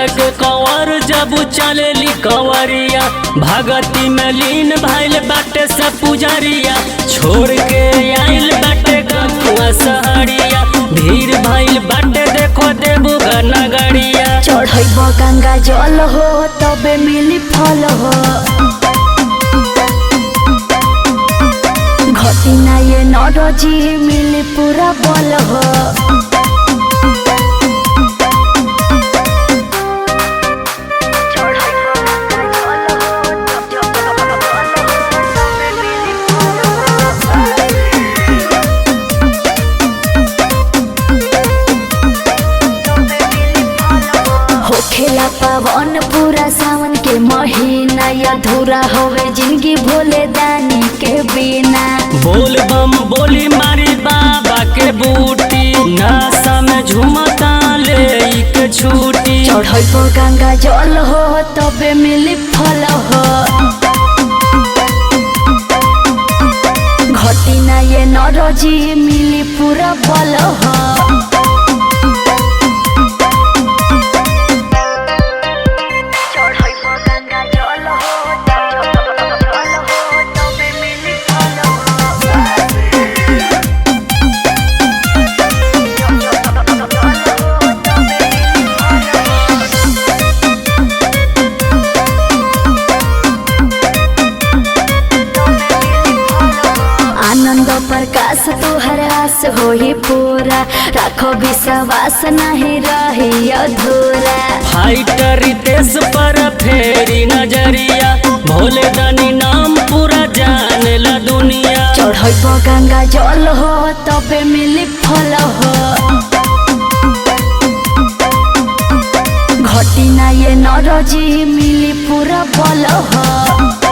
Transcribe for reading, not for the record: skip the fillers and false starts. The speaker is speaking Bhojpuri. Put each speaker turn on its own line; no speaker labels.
के कंवर जब चलेली कंवरिया, भगती में लीन भइल बाटे सब पुजरिया। छोड़ के आइल बाटे गंगा सहरिया, भीड़ भइल बाटे देखो देवघर नगरिया।
चढ़ब गंगा जल हो तबे मिली फल हो, घटी ना ये नरजी मिली पूरा बल हो। खेला पवन पूरा सावन के महीना, अधूरा होवे जिंदगी भोले दानी के बिना।
बोल बम बोली मारी बाबा के बूटी, नशा में झूमता ले के छूटी।
चढ़ब गंगा जल हो तबे मिली फल हो, घटी ना ये नरजी मिली पूरा बल हो। आनंद प्रकाश तुहर आस हो ही पूरा, राखो विश्वास नहीं रही अधूरा।
फाइटर रितेश पर फेरी नजरिया, भोले दानी नाम पूरा जाने ला दुनिया।
चढ़ब गंगा जल हो तबे मिली फल हो, घटी ना ये नरजी मिली पूरा बल हो।